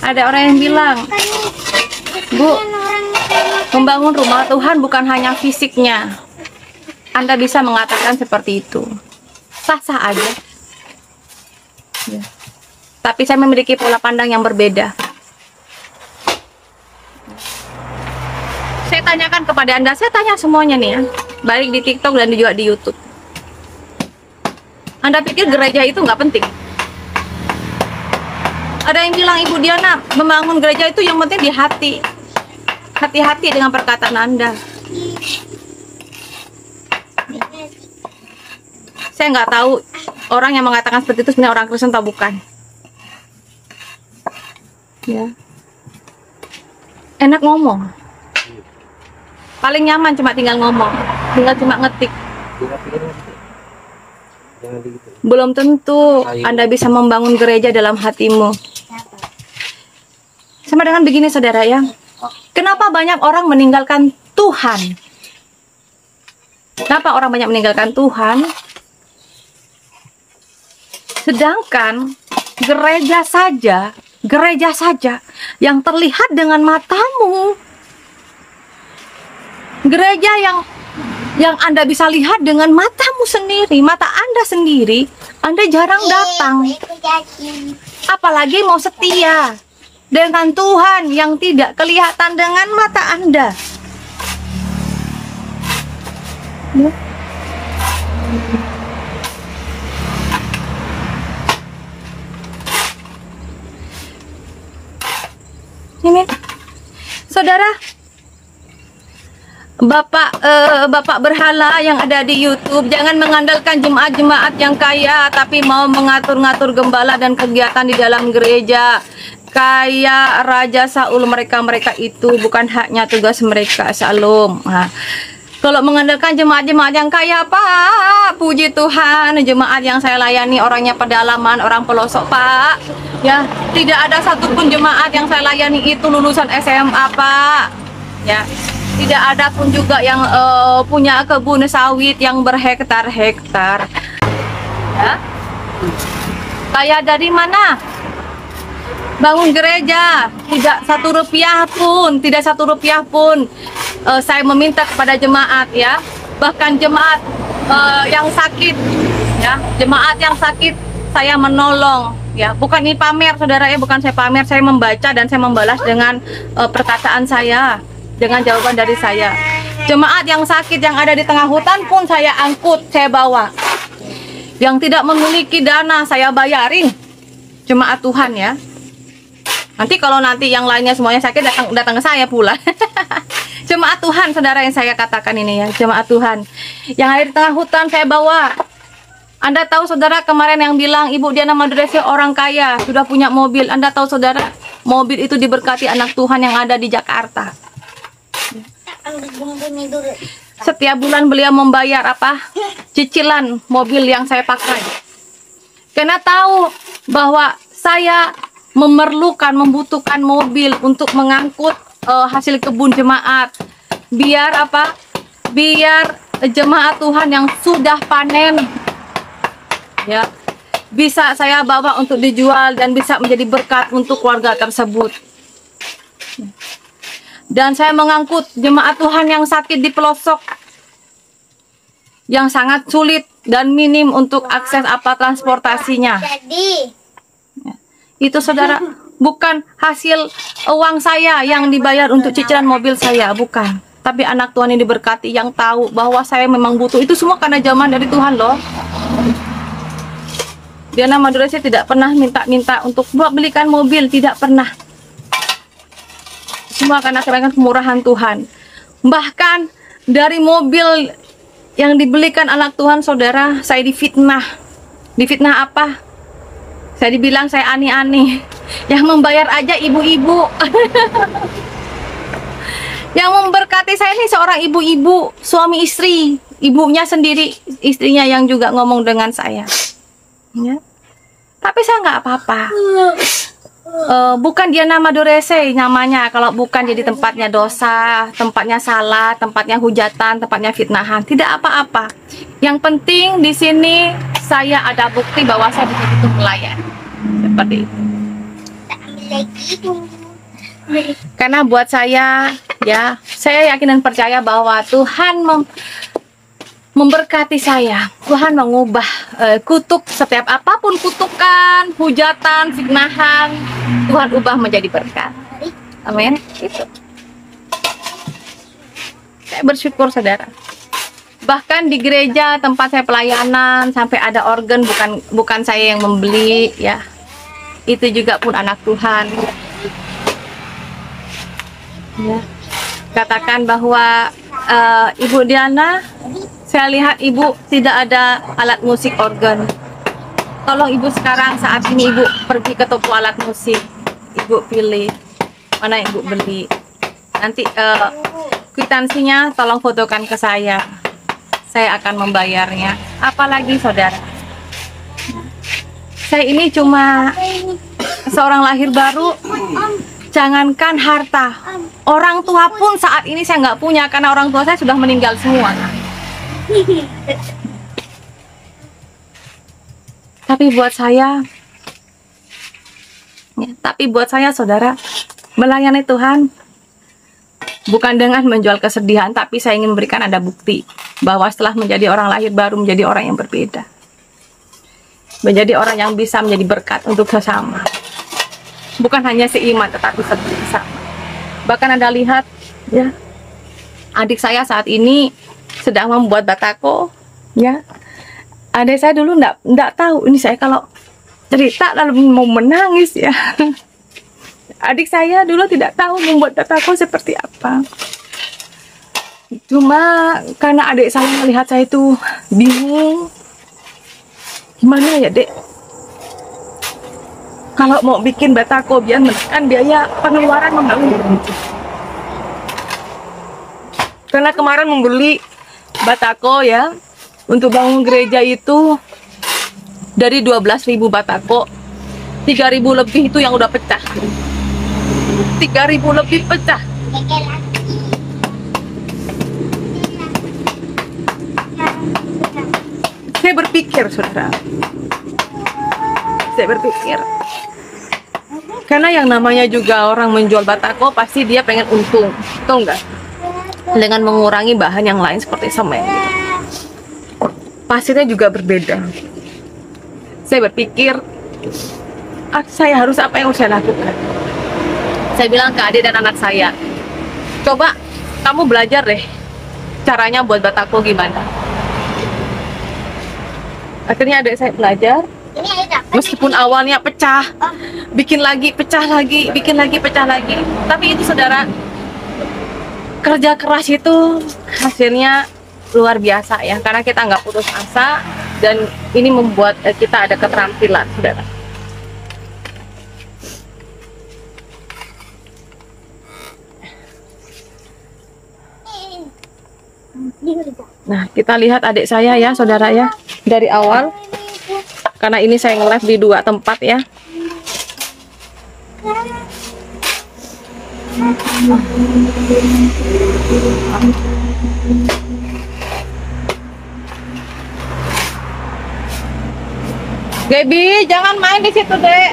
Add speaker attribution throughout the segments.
Speaker 1: Ada orang yang bilang, Bu, membangun rumah Tuhan bukan hanya fisiknya. Anda bisa mengatakan seperti itu. Sah-sah aja. Ya. Tapi saya memiliki pola pandang yang berbeda. Saya tanyakan kepada Anda, saya tanya semuanya nih ya, baik di TikTok dan juga di YouTube. Anda pikir gereja itu nggak penting? Ada yang bilang, Ibu Diana, membangun gereja itu yang penting di hati. Hati-hati dengan perkataan Anda. Saya nggak tahu orang yang mengatakan seperti itu sebenarnya orang Kristen atau bukan. Ya. Enak ngomong. Paling nyaman cuma tinggal ngomong, tinggal cuma ngetik. Belum tentu Anda bisa membangun gereja dalam hatimu. Sama dengan begini saudara ya, kenapa banyak orang meninggalkan Tuhan? Kenapa orang banyak meninggalkan Tuhan? Sedangkan gereja saja yang terlihat dengan matamu, gereja yang Anda bisa lihat dengan matamu sendiri, mata Anda sendiri, Anda jarang datang. Apalagi mau setia dengan Tuhan yang tidak kelihatan dengan mata Anda. Ya. Ini, saudara, Bapak berhala yang ada di YouTube, jangan mengandalkan jemaat-jemaat yang kaya, tapi mau mengatur-ngatur gembala dan kegiatan di dalam gereja. Kayak Raja Saul, mereka itu bukan haknya tugas mereka. Shalom. Nah, kalau mengandalkan jemaat-jemaat yang kaya, Pak, puji Tuhan, jemaat yang saya layani orangnya pedalaman, orang pelosok, Pak. Ya, tidak ada satupun jemaat yang saya layani itu lulusan SMA, Pak. Ya. Tidak ada pun juga yang punya kebun sawit yang berhektar-hektar. Ya. Kayak dari mana? Bangun gereja, tidak satu rupiah pun saya meminta kepada jemaat ya. Bahkan jemaat yang sakit ya, jemaat yang sakit saya menolong ya. Bukan ini pamer saudara ya, bukan saya pamer, saya membaca dan saya membalas dengan perkataan saya, dengan jawaban dari saya. Jemaat yang sakit yang ada di tengah hutan pun saya angkut, saya bawa. Yang tidak memiliki dana saya bayarin. Jemaat Tuhan ya. Nanti kalau nanti yang lainnya semuanya sakit datang ke saya pula. Jemaat Tuhan saudara yang saya katakan ini ya, jemaat Tuhan. Yang ada di tengah hutan saya bawa. Anda tahu saudara kemarin yang bilang Ibu Diana Madurese orang kaya, sudah punya mobil. Anda tahu saudara, mobil itu diberkati anak Tuhan yang ada di Jakarta. Setiap bulan beliau membayar apa? Cicilan mobil yang saya pakai. Karena tahu bahwa saya membutuhkan mobil untuk mengangkut hasil kebun jemaat. Biar apa? Biar jemaat Tuhan yang sudah panen ya, bisa saya bawa untuk dijual dan bisa menjadi berkat untuk keluarga tersebut. Dan saya mengangkut jemaat Tuhan yang sakit di pelosok, yang sangat sulit dan minim untuk akses apa transportasinya. Ya. Itu saudara, bukan hasil uang saya yang dibayar untuk cicilan mobil saya, bukan. Tapi anak Tuhan yang diberkati, yang tahu bahwa saya memang butuh. Itu semua karena zaman dari Tuhan loh. Diana Madurese tidak pernah minta-minta untuk belikan mobil, tidak pernah. Semua karena kemurahan Tuhan. Bahkan dari mobil yang dibelikan anak Tuhan saudara, saya difitnah. Difitnah apa? Saya dibilang saya ani-ani. Yang membayar aja ibu-ibu. Yang memberkati saya ini seorang ibu-ibu, suami istri. Ibunya sendiri, istrinya yang juga ngomong dengan saya. Ya. Tapi saya nggak apa-apa. Bukan Diana Madurese namanya. Kalau bukan jadi tempatnya dosa, tempatnya salah, tempatnya hujatan, tempatnya fitnahan. Tidak apa-apa. Yang penting di sini saya ada bukti bahwa saya betul-betul melayani. Seperti itu. Karena buat saya, ya, saya yakin dan percaya bahwa Tuhan memberkati saya. Tuhan mengubah kutuk, setiap apapun kutukan, hujatan, fitnahan, Tuhan ubah menjadi berkat. Amin. Itu. Saya bersyukur, saudara. Bahkan di gereja tempat saya pelayanan sampai ada organ, bukan saya yang membeli, ya. Itu juga pun anak Tuhan. Ya. Katakan bahwa Ibu Diana, saya lihat Ibu tidak ada alat musik organ. Tolong Ibu sekarang saat ini Ibu pergi ke toko alat musik. Ibu pilih mana yang Ibu beli. Nanti kwitansinya tolong fotokan ke saya. Saya akan membayarnya. Apalagi saudara, saya ini cuma seorang lahir baru. Jangankan harta, orang tua pun saat ini saya nggak punya karena orang tua saya sudah meninggal semua. Tapi buat saya, saudara, melayani Tuhan bukan dengan menjual kesedihan, tapi saya ingin memberikan Anda bukti bahwa setelah menjadi orang lahir baru, menjadi orang yang berbeda, menjadi orang yang bisa menjadi berkat untuk sesama. Bukan hanya seiman, tetapi sama. Bahkan Anda lihat, ya, adik saya saat ini sedang membuat batako, ya. Adik saya dulu enggak tahu, ini saya kalau cerita lalu mau menangis, ya. Adik saya dulu tidak tahu membuat batako seperti apa. Cuma karena adik saya melihat saya itu bingung, gimana ya, Dek? Kalau mau bikin batako biar menekan biaya pengeluaran membangun. Karena kemarin membeli batako, ya, untuk bangun gereja itu dari 12.000 batako, 3.000 lebih itu yang udah pecah. 3.000 lebih pecah. Saya berpikir, saudara. Karena yang namanya juga orang menjual batako pasti dia pengen untung, betul nggak? Dengan mengurangi bahan yang lain seperti semen, pasirnya juga berbeda. Saya berpikir, saya harus apa yang harus saya lakukan? Saya bilang ke adik dan anak saya, coba kamu belajar deh caranya buat batako gimana. Akhirnya adik saya belajar. Meskipun awalnya pecah, bikin lagi, pecah lagi, bikin lagi, pecah lagi. Tapi itu, saudara, kerja keras itu hasilnya luar biasa, ya. Karena kita nggak putus asa dan ini membuat kita ada keterampilan, saudara. Nah, kita lihat adik saya, ya, saudara, ya, dari awal. Karena ini saya nge-live di 2 tempat, ya. Gaby, jangan main di situ, Dek.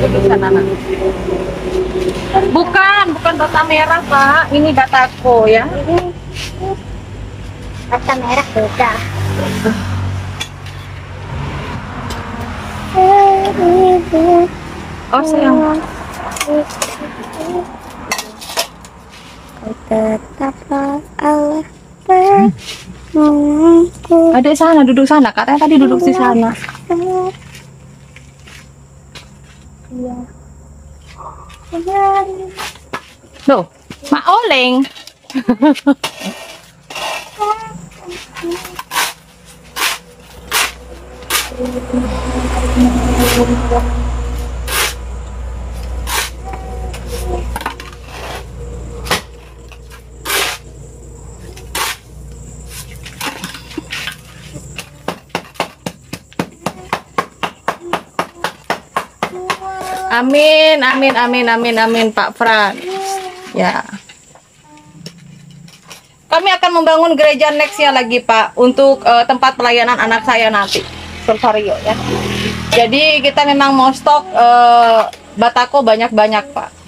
Speaker 1: Duduk sana, nak. Bukan bata merah, Pak. Ini batako, ya.
Speaker 2: Bata merah beda.
Speaker 1: Oh, sayang.
Speaker 2: Kau tetaplah Allah bermungku.
Speaker 1: Adik sana, duduk sana. Katanya tadi duduk di sana. Loh, Mak Oleng. Amin, amin, amin, amin, amin, Pak Fran. Ya. Kami akan membangun gereja nextnya lagi, Pak, untuk tempat pelayanan anak saya nanti, Survario ya. Jadi kita memang mau stok batako banyak-banyak, Pak.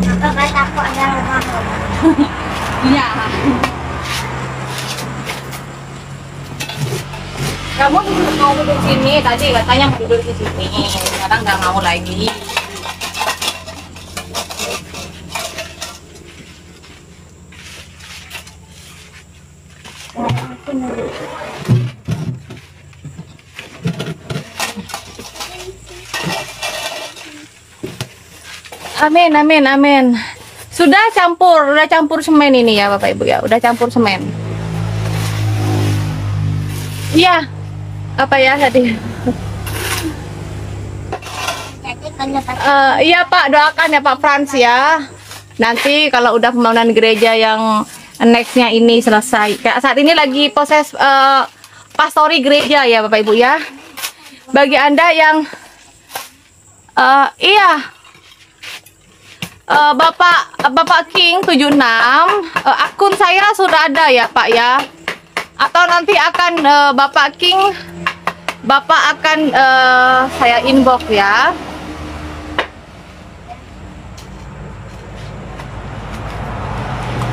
Speaker 2: Apa kata aku ada rumah?
Speaker 1: Iya. Kamu mau duduk sini, tadi katanya mau duduk di sini, sekarang nggak mau lagi. Amin, amin, amin. Sudah campur semen ini ya Bapak Ibu ya, udah campur semen. Iya, apa ya tadi? Iya Pak, doakan ya Pak Frans ya. Nanti kalau udah pembangunan gereja yang nextnya ini selesai. Kayak saat ini lagi proses pastori gereja ya Bapak Ibu ya. Bagi Anda yang iya. Bapak King 76 akun saya sudah ada ya Pak ya, atau nanti akan Bapak King akan saya inbox ya.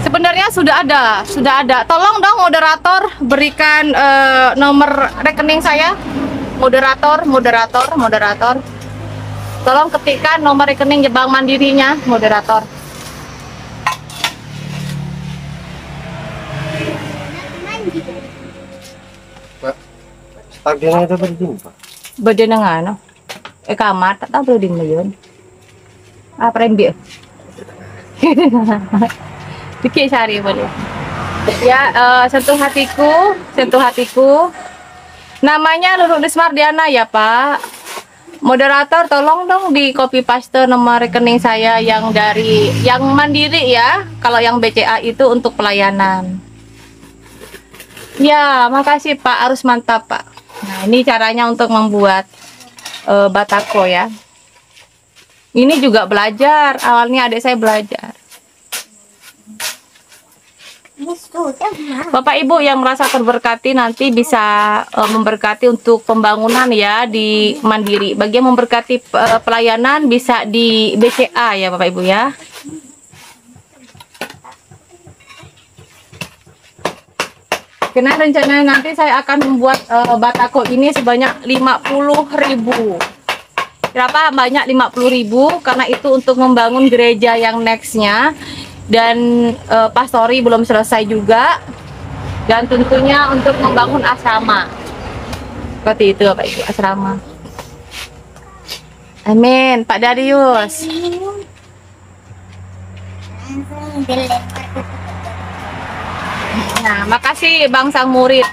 Speaker 1: Sebenarnya sudah ada. Tolong dong moderator berikan nomor rekening saya. Moderator. Tolong ketikkan nomor rekening Bank Mandirinya, moderator.
Speaker 3: Pak, tagihannya itu berdini, Pak.
Speaker 1: Berdina nga, no? Kamar, tak tahu berdina yun. Prembi. Dikit sehari boleh. Ya, sentuh hatiku. Namanya Lulu Lismardiana ya, Pak. Moderator tolong dong di copy paste nomor rekening saya yang mandiri ya. Kalau yang BCA itu untuk pelayanan. Ya, makasih Pak, harus mantap Pak. Nah, ini caranya untuk membuat batako ya. Ini juga belajar, awalnya adik saya belajar. Bapak Ibu yang merasa terberkati nanti bisa memberkati untuk pembangunan ya di Mandiri. Bagi yang memberkati pelayanan bisa di BCA ya Bapak Ibu ya. Karena rencana nanti saya akan membuat batako ini sebanyak 50.000. Berapa banyak 50.000? Karena itu untuk membangun gereja yang nextnya. Dan pastori belum selesai juga, dan tentunya untuk membangun asrama seperti itu Bapak Ibu, asrama. Amin Pak Darius. Nah, makasih Bang Sang Murid.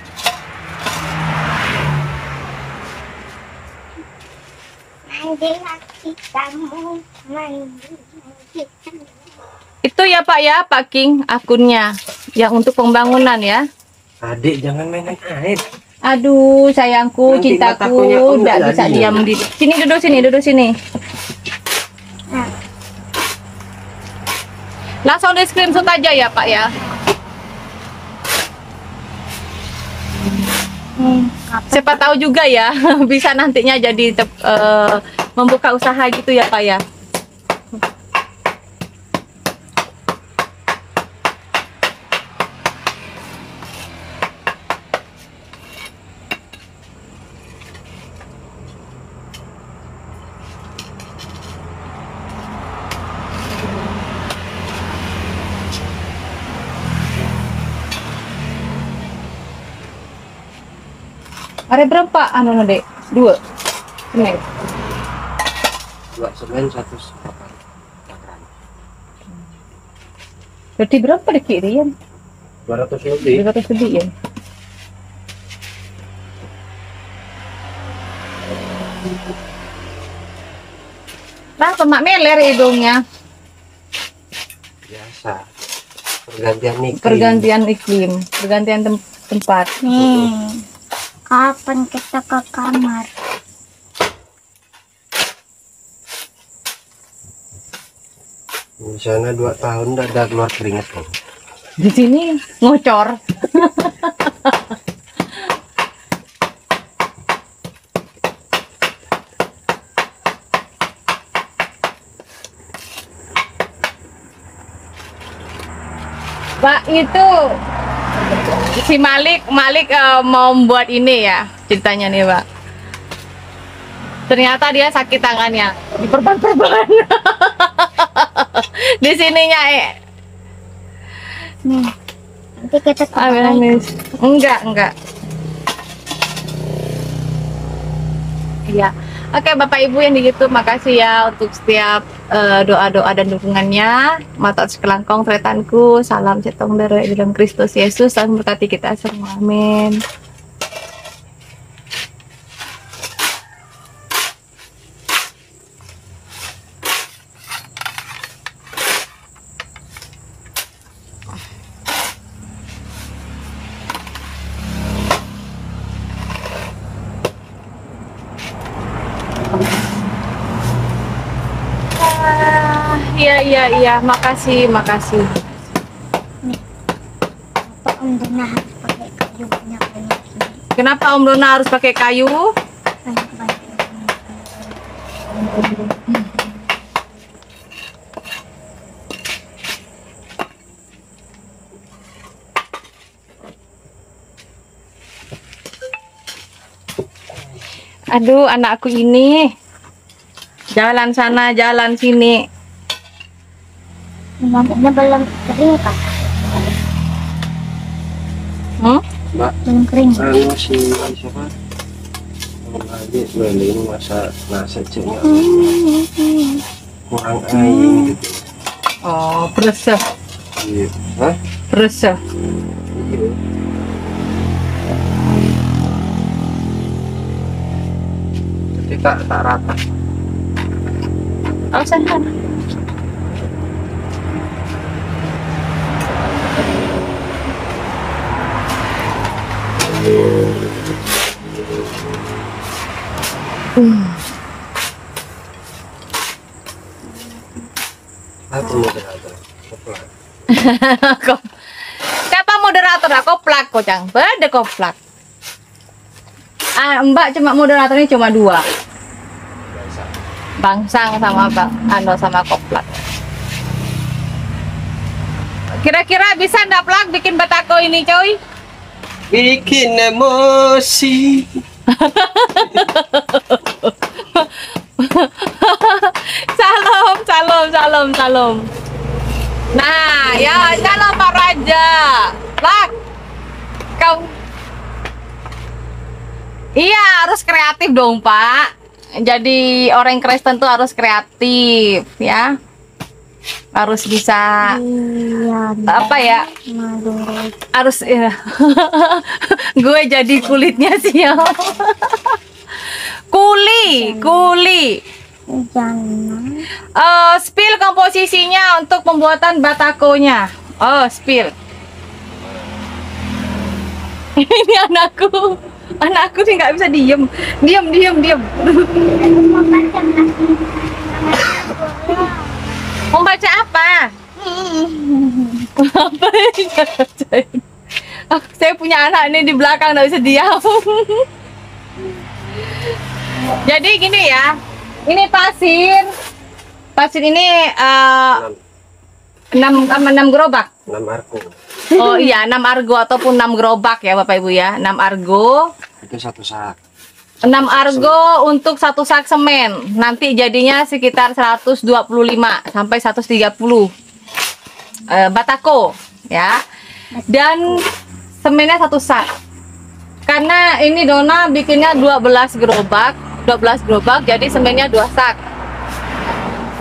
Speaker 1: Itu ya Pak ya, Pak King akunnya yang untuk pembangunan ya.
Speaker 3: Adik jangan main air.
Speaker 1: Aduh sayangku,
Speaker 3: Nanti
Speaker 1: cintaku,
Speaker 3: mataku
Speaker 1: tidak bisa
Speaker 3: jadi.
Speaker 1: diam di sini. Duduk sini. Langsung di screenshot aja ya Pak ya. Siapa tahu juga ya bisa nantinya jadi membuka usaha gitu ya Pak ya. Ada berapa anu Dek? 2 semen.
Speaker 3: 2 semen 108 takaran.
Speaker 1: Berarti berapa Dek Rian?
Speaker 3: 200 lebih.
Speaker 1: 200 lebih ya. Kenapa mak meler hidungnya?
Speaker 3: Biasa. Pergantian iklim.
Speaker 1: Pergantian iklim, pergantian tempat.
Speaker 2: Nih, kapan kita ke kamar?
Speaker 3: Di sana 2 tahun udah ada keluar keringat kan.
Speaker 1: Di sini ngocor. Pak itu si Malik mau membuat ini ya ceritanya nih Pak. Ternyata dia sakit tangannya di perban-perban. Di sininya
Speaker 2: Nih, nanti kita ke
Speaker 1: Ambil
Speaker 2: balai.
Speaker 1: Miss. Enggak. Iya. Oke, Bapak Ibu yang di YouTube, makasih ya untuk setiap doa-doa dan dukungannya. Matur sekelangkong tretanku, salam setong dari dalam Kristus Yesus, dan berkati kita semua. Amin. Iya, makasih.
Speaker 2: Pak Om Dona harus pakai kayu banyak-banyak ini.
Speaker 1: Kenapa Om Dona harus pakai kayu?
Speaker 2: Banyak-banyak.
Speaker 1: Aduh, anakku ini jalan sana, jalan sini.
Speaker 2: Rambutnya belum kering Kak.
Speaker 3: Mbak,
Speaker 2: Belum kering.
Speaker 3: anu si siapa? Lagi beli masa nasi ceknya kurang air gitu.
Speaker 1: Oh, beresah.
Speaker 3: Iya. Hah?
Speaker 1: Beresah.
Speaker 3: Iya. Jadi tak rata.
Speaker 1: Oh, sana.
Speaker 3: Aku moderator. Keplak.
Speaker 1: Siapa moderator? Aku plak kocang. Beda koplak. Mbak cuma moderatornya cuma 2.
Speaker 3: Biasa.
Speaker 1: Bangsang sama Bang Ando sama koplak. Kira-kira bisa ndak plak bikin batako ini, coy?
Speaker 3: Bikin emosi.
Speaker 1: Salam. Nah, ya, salam Pak Raja. Plak. Kau Iya, harus kreatif dong, Pak. Jadi orang Kristen tuh harus kreatif, ya. Harus bisa
Speaker 2: Iya.
Speaker 1: apa ya?
Speaker 2: Menurut
Speaker 1: Harus ya. Gue jadi kulitnya sih ya. Kuli.
Speaker 2: jangan.
Speaker 1: Spill komposisinya untuk pembuatan batakonya. Oh, spill. Ini anakku sih nggak bisa diem. Mau baca apa? Apa yang bacain? Saya punya anak ini di belakang nggak bisa diam. Jadi gini ya, ini pasir ini 6 gerobak.
Speaker 3: 6 arko.
Speaker 1: Oh iya, 6 argo ataupun 6 gerobak ya Bapak Ibu ya. 6 argo.
Speaker 3: Itu 1 sak.
Speaker 1: 6 argo untuk 1 sak semen. Nanti jadinya sekitar 125 sampai 130 batako ya. Dan semennya 1 sak. Karena ini Dona bikinnya 12 gerobak, jadi semennya 2 sak.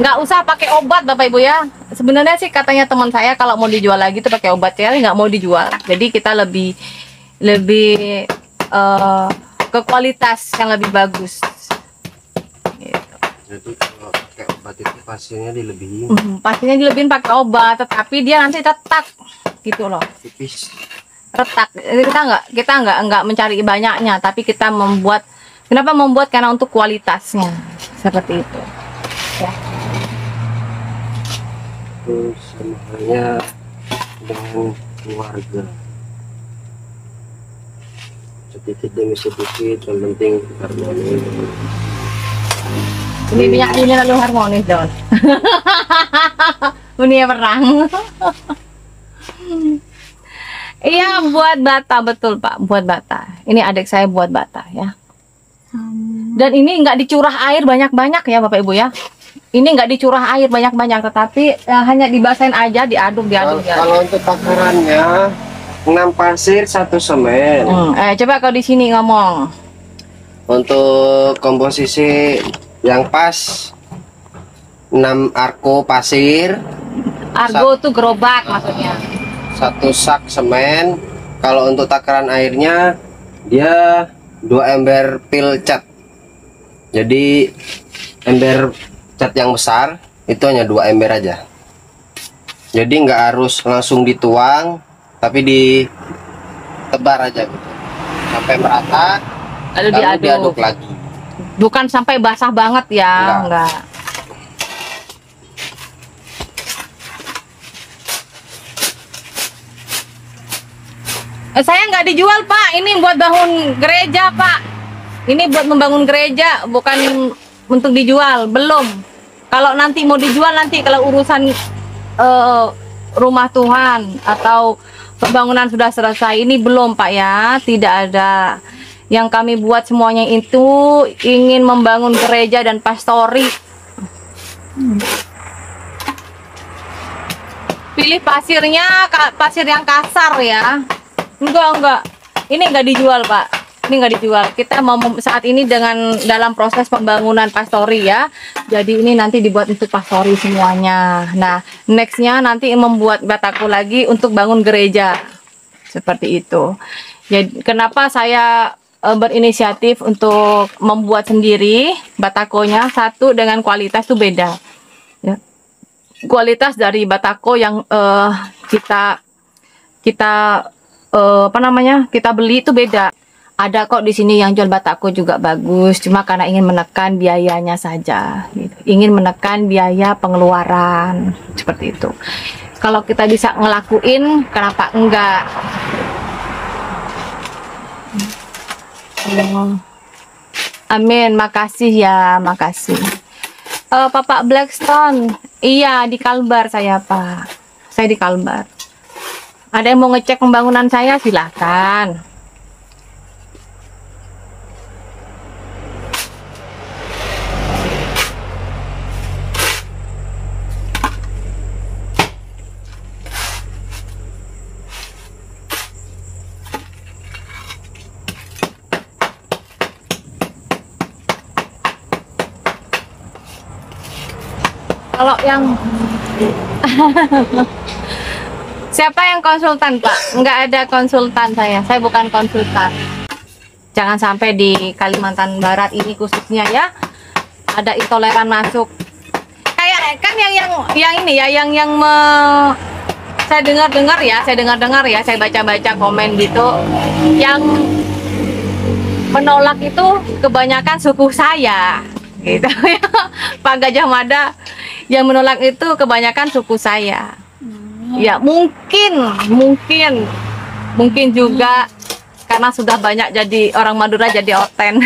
Speaker 1: Nggak usah pakai obat Bapak Ibu ya. Sebenarnya sih katanya teman saya kalau mau dijual lagi tuh pakai obat ya, nggak mau dijual. Jadi kita lebih ke kualitas yang lebih bagus. Gitu.
Speaker 3: Jadi kalau pakai obat itu pasirnya dilebihin.
Speaker 1: Pastinya dilebihin pakai obat, tetapi dia nanti retak gitu loh.
Speaker 3: Tipis.
Speaker 1: Retak. Kita nggak mencari banyaknya, tapi kita membuat. Kenapa membuat? Karena untuk kualitasnya seperti itu. Ya.
Speaker 3: Terus sama halnya dengan keluarga. Sedikit demi sedikit, yang penting harmoni.
Speaker 1: Ini minyak ini lalu harmonis Don. Dunia perang. Iya, buat bata, betul Pak, buat bata. Ini adik saya buat bata ya. Dan ini nggak dicurah air banyak-banyak ya Bapak Ibu ya. Ini nggak dicurah air banyak-banyak, tetapi hanya dibasahin aja, diaduk.
Speaker 3: Kalau untuk takarannya 6 pasir 1 semen.
Speaker 1: Coba kalau di sini ngomong.
Speaker 3: Untuk komposisi yang pas 6 arko pasir.
Speaker 1: Argo tuh gerobak maksudnya.
Speaker 3: 1 sak semen. Kalau untuk takaran airnya dia 2 ember pil cat. Jadi ember cat yang besar itu hanya 2 ember aja. Jadi nggak harus langsung dituang, tapi ditebar aja gitu. Sampai merata,
Speaker 1: Lalu
Speaker 3: diaduk lagi.
Speaker 1: Bukan sampai basah banget ya, enggak. Saya nggak dijual Pak, ini buat bangun gereja Pak. Ini buat membangun gereja, bukan untuk dijual, belum. Kalau nanti mau dijual nanti kalau urusan rumah Tuhan atau pembangunan sudah selesai, ini belum Pak ya, tidak ada. Yang kami buat semuanya itu ingin membangun gereja dan pastori. Pilih pasirnya, pasir yang kasar ya. Enggak. Ini enggak dijual, Pak. Ini enggak dijual. Kita mau saat ini dalam proses pembangunan pastori ya. Jadi ini nanti dibuat untuk pastori semuanya. Nah, nextnya nanti membuat bataku lagi untuk bangun gereja. Seperti itu. Jadi kenapa saya berinisiatif untuk membuat sendiri batakonya, satu dengan kualitas itu beda. Ya. Kualitas dari batako yang kita beli itu beda. Ada kok di sini yang jual batako juga bagus, cuma karena ingin menekan biayanya saja, gitu. Ingin menekan biaya pengeluaran seperti itu. Kalau kita bisa ngelakuin, kenapa enggak? Amin, makasih ya, makasih. Bapak Blackstone, iya di Kalbar saya Pak, saya di Kalbar. Ada yang mau ngecek pembangunan saya, silahkan. Kalau yang siapa yang konsultan Pak? Nggak ada konsultan saya bukan konsultan. Jangan sampai di Kalimantan Barat ini khususnya ya ada intoleran masuk. Kayak kan saya dengar ya, saya baca-baca komen gitu, yang menolak itu kebanyakan suku saya, gitu ya. Pak Gajah Mada yang menolak itu kebanyakan suku saya. Ya mungkin juga karena sudah banyak jadi orang Madura jadi oten.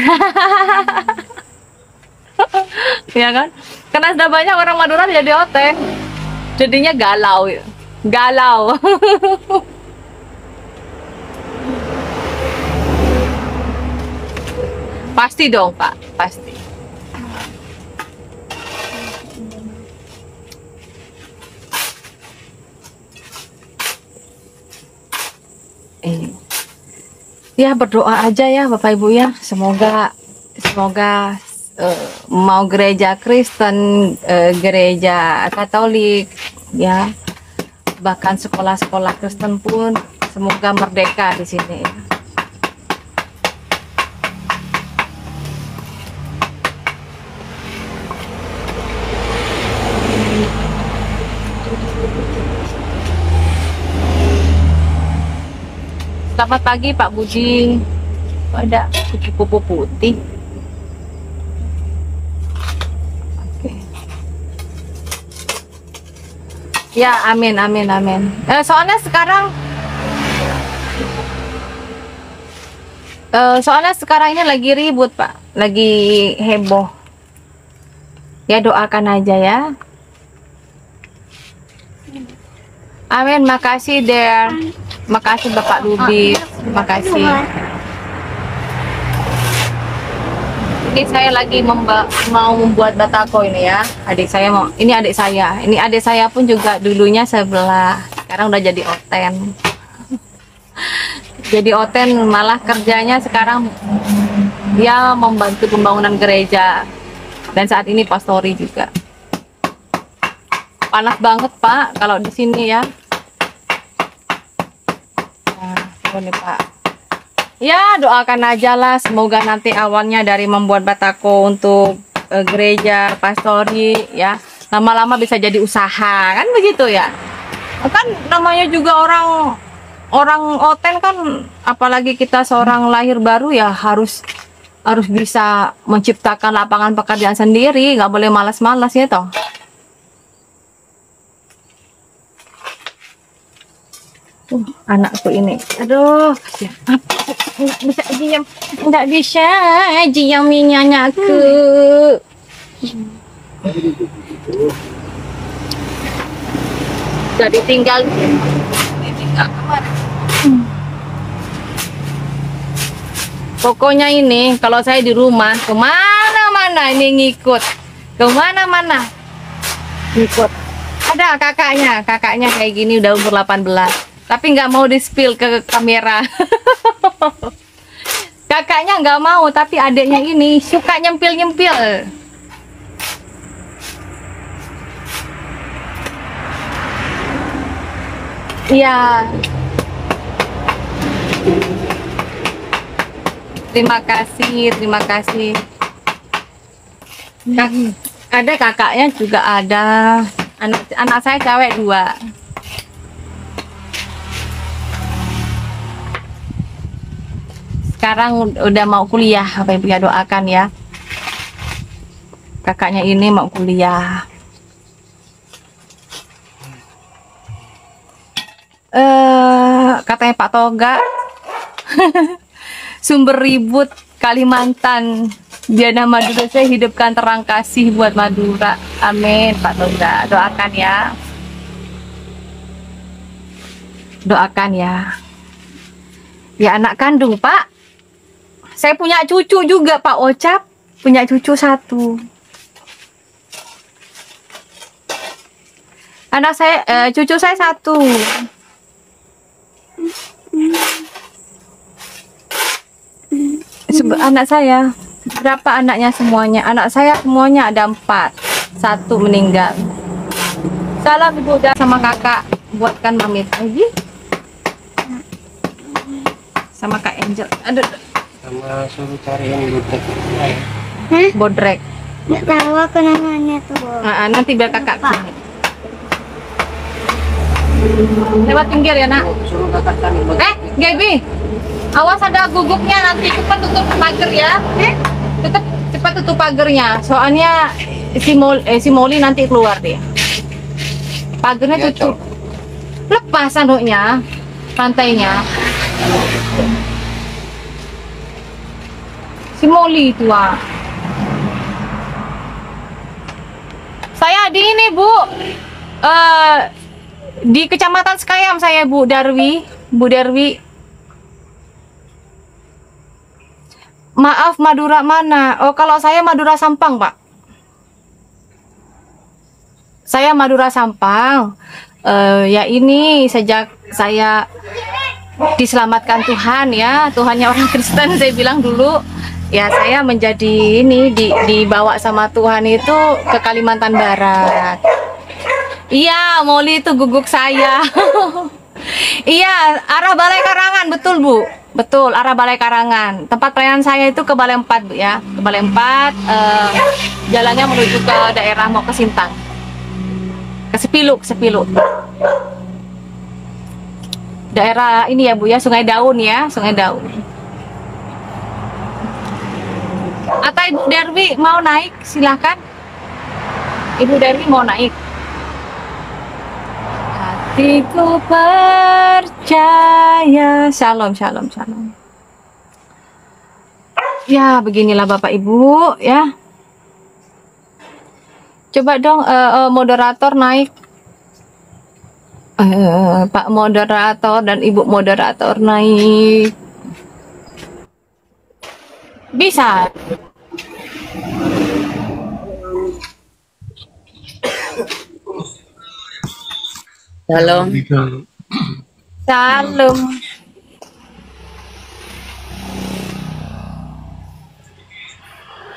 Speaker 1: Ya kan? Karena sudah banyak orang Madura jadi oten. Jadinya galau. Pasti dong, Pak, pasti. Ya berdoa aja ya Bapak Ibu ya, semoga mau gereja Kristen, gereja Katolik ya, bahkan sekolah-sekolah Kristen pun semoga merdeka di sini ya. Selamat pagi Pak Budi. Kok ada kupu-kupu putih? Oke. Ya, amin, amin, amin. Soalnya sekarang ini lagi ribut Pak, lagi heboh. Ya doakan aja ya. Amin, makasih Der. Makasih Bapak Lubis, makasih. Ini saya lagi mau membuat batako ini ya. Adik saya pun juga dulunya sebelah. Sekarang udah jadi oten. Jadi oten malah kerjanya sekarang dia membantu pembangunan gereja. Dan saat ini pastori juga. Panas banget Pak kalau di sini ya. Nih Pak, ya doakan aja lah, semoga nanti awalnya dari membuat batako untuk gereja pastori ya, lama-lama bisa jadi usaha kan begitu ya. Kan namanya juga orang oten kan, apalagi kita seorang lahir baru ya harus bisa menciptakan lapangan pekerjaan sendiri, nggak boleh malas-malas ya toh. Anakku ini, aduh, nggak bisa diam ini anakku. Udah ditinggal kemarin. Pokoknya ini kalau saya di rumah kemana-mana ini ngikut, kemana-mana ngikut. Ada kakaknya kayak gini udah umur 18. Tapi nggak mau di-spill ke kamera. Kakaknya nggak mau, tapi adiknya ini suka nyempil-nyempil. Iya. Terima kasih. Ada kakaknya juga ada. Anak saya cewek 2. Sekarang udah mau kuliah, Bapak Ibu ya doakan ya. Kakaknya ini mau kuliah. Katanya Pak Toga sumber ribut Kalimantan, Diana Madura, saya hidupkan terang kasih buat Madura. Amin Pak Toga, doakan ya. Doakan ya. Ya anak kandung Pak. Saya punya cucu juga Pak Ocap, punya cucu 1. Cucu saya 1. Anak saya, berapa anaknya semuanya? Anak saya semuanya ada 4, 1 meninggal. Salam Ibu dan sama kakak, buatkan Mami lagi. Sama Kak Angel. Aduh.
Speaker 3: Sama suruh cariin bodrek.
Speaker 1: Bodrek.
Speaker 2: Nggak tahu aku namanya tuh.
Speaker 1: Nanti biar kakak sini. Lewat pinggir ya nak.
Speaker 3: Suruh kakak cari bodrek.
Speaker 1: Gaby, awas ada gugupnya, nanti cepat tutup pagar ya. Cepat tutup pagarnya. Soalnya si Molly nanti keluar deh. Pagarnya
Speaker 3: Ya,
Speaker 1: tutup. Lepas anduknya, rantainya. Si Molly itu Saya di ini Bu, di Kecamatan Sekayam saya Bu Darwi. Maaf, Madura mana? Oh, kalau saya Madura Sampang Pak. Saya Madura Sampang. Ya ini sejak saya diselamatkan Tuhan ya. Tuhannya orang Kristen saya bilang dulu. Ya saya menjadi ini dibawa sama Tuhan itu ke Kalimantan Barat. Iya, Molly itu guguk saya. Iya, arah Balai Karangan, betul Bu. Betul, arah Balai Karangan. Tempat pelayanan saya itu ke Balai 4 Bu ya. Ke Balai 4, jalannya menuju ke daerah mau ke Sintang. Ke Sepiluk, Sepiluk. Daerah ini ya Bu ya, Sungai Daun ya, Sungai Daun. Atau Ibu Derwi mau naik, silakan. Ibu Derwi mau naik. Hatiku percaya. Shalom, shalom, shalom. Ya, beginilah Bapak Ibu ya. Coba dong moderator naik. Pak moderator dan Ibu moderator naik. Bisa.
Speaker 4: Salam.
Speaker 1: Salam.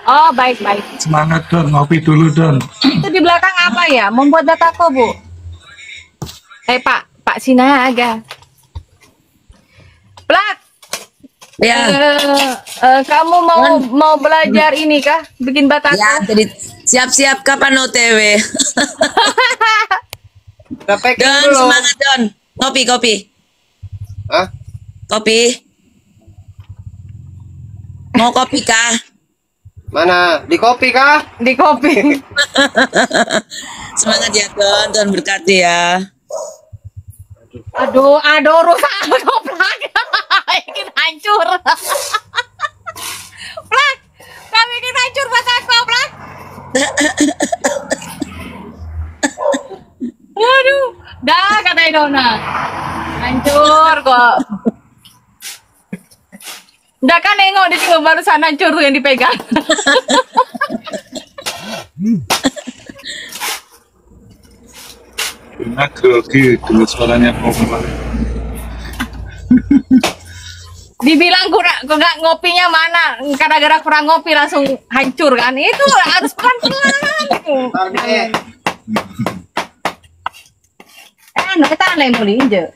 Speaker 1: Oh, baik-baik.
Speaker 5: Semangat Don, ngopi dulu Don.
Speaker 1: Itu di belakang apa ya? Membuat batako, Bu? Pak Sinaga. Plak.
Speaker 4: Ya,
Speaker 1: Kamu mau belajar ini kah? Bikin batako?
Speaker 4: ya, jadi siap-siap kapan OTW?
Speaker 3: Udah packing
Speaker 4: Don,
Speaker 3: belum?
Speaker 4: semangat Don. Kopi.
Speaker 3: Hah?
Speaker 4: Kopi. Mau kopi kah?
Speaker 3: Mana? Di kopi kah?
Speaker 1: Di kopi.
Speaker 4: Semangat ya Don, Don berkati ya.
Speaker 1: Aduh, rusak Plak. Bikin hancur. Plak, kami bikin hancur batako, Plak. Waduh, dah katanya Dona. Hancur kok. Udah kan nengok di sini barusan hancur tuh yang dipegang.
Speaker 5: Enak grogi dengan suaranya Komar.
Speaker 1: Dibilang kurang ngopinya mana? Gara-gara kurang ngopi langsung hancur kan? Itu harus pelan-pelan.
Speaker 3: Ntar deh.
Speaker 1: Kita aneh mau diinjek.